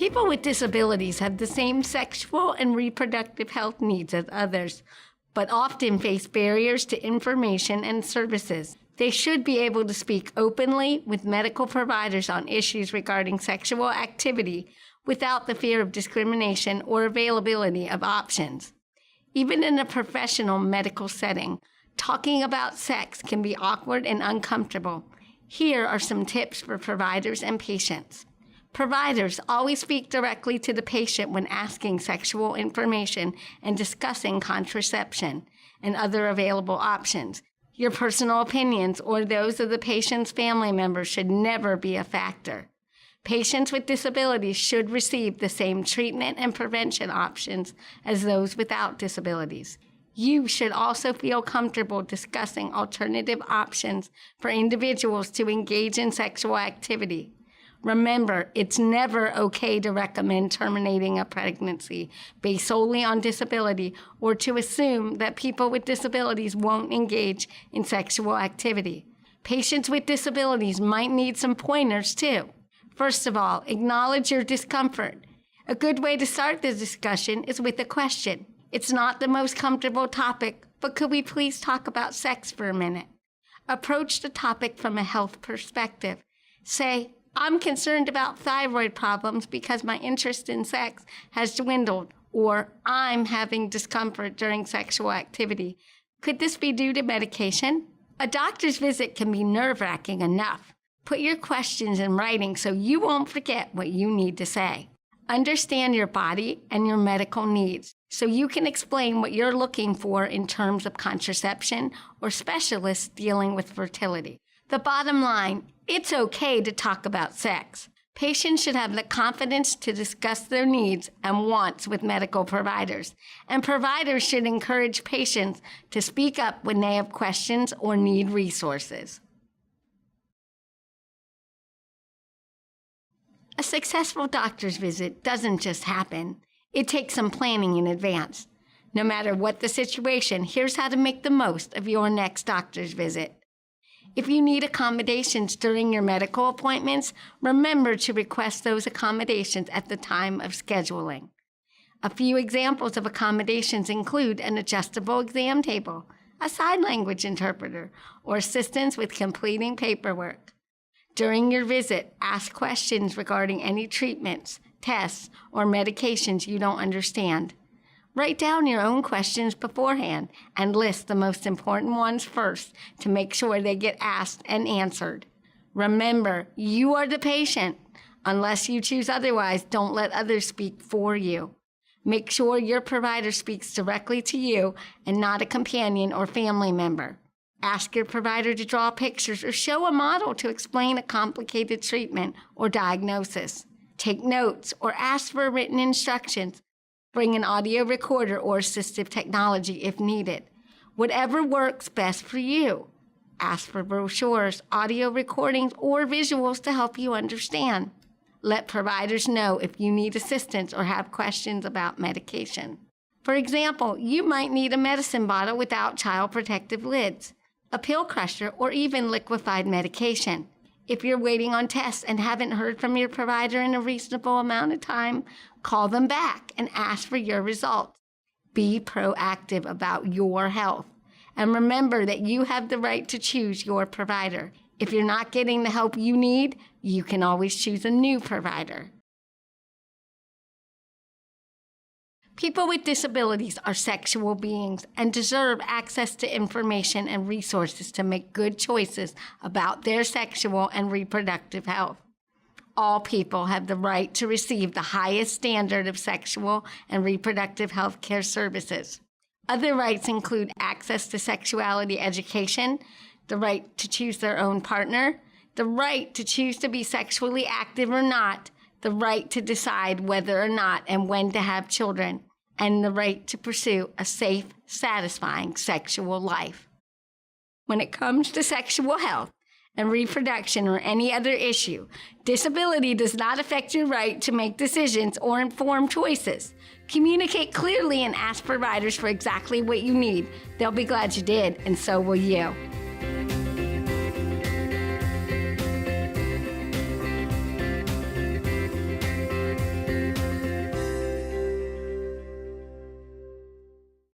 People with disabilities have the same sexual and reproductive health needs as others, but often face barriers to information and services. They should be able to speak openly with medical providers on issues regarding sexual activity without the fear of discrimination or availability of options. Even in a professional medical setting, talking about sex can be awkward and uncomfortable. Here are some tips for providers and patients. Providers always speak directly to the patient when asking sexual information and discussing contraception and other available options. Your personal opinions or those of the patient's family members should never be a factor. Patients with disabilities should receive the same treatment and prevention options as those without disabilities. You should also feel comfortable discussing alternative options for individuals to engage in sexual activity. Remember, it's never okay to recommend terminating a pregnancy based solely on disability or to assume that people with disabilities won't engage in sexual activity. Patients with disabilities might need some pointers too. First of all, acknowledge your discomfort. A good way to start the discussion is with a question. It's not the most comfortable topic, but could we please talk about sex for a minute? Approach the topic from a health perspective. Say, I'm concerned about thyroid problems because my interest in sex has dwindled, or I'm having discomfort during sexual activity. Could this be due to medication? A doctor's visit can be nerve-wracking enough. Put your questions in writing so you won't forget what you need to say. Understand your body and your medical needs so you can explain what you're looking for in terms of contraception or specialists dealing with fertility. The bottom line, it's okay to talk about sex. Patients should have the confidence to discuss their needs and wants with medical providers, and providers should encourage patients to speak up when they have questions or need resources. A successful doctor's visit doesn't just happen. It takes some planning in advance. No matter what the situation, here's how to make the most of your next doctor's visit. If you need accommodations during your medical appointments, remember to request those accommodations at the time of scheduling. A few examples of accommodations include an adjustable exam table, a sign language interpreter, or assistance with completing paperwork. During your visit, ask questions regarding any treatments, tests, or medications you don't understand. Write down your own questions beforehand and list the most important ones first to make sure they get asked and answered. Remember, you are the patient. Unless you choose otherwise, don't let others speak for you. Make sure your provider speaks directly to you and not a companion or family member. Ask your provider to draw pictures or show a model to explain a complicated treatment or diagnosis. Take notes or ask for written instructions. Bring an audio recorder or assistive technology if needed. Whatever works best for you. Ask for brochures, audio recordings, or visuals to help you understand. Let providers know if you need assistance or have questions about medication. For example, you might need a medicine bottle without child protective lids, a pill crusher, or even liquefied medication. If you're waiting on tests and haven't heard from your provider in a reasonable amount of time, call them back and ask for your results. Be proactive about your health. And remember that you have the right to choose your provider. If you're not getting the help you need, you can always choose a new provider. People with disabilities are sexual beings and deserve access to information and resources to make good choices about their sexual and reproductive health. All people have the right to receive the highest standard of sexual and reproductive health care services. Other rights include access to sexuality education, the right to choose their own partner, the right to choose to be sexually active or not, the right to decide whether or not and when to have children, and the right to pursue a safe, satisfying sexual life. When it comes to sexual health and reproduction or any other issue, disability does not affect your right to make decisions or informed choices. Communicate clearly and ask providers for exactly what you need. They'll be glad you did, and so will you.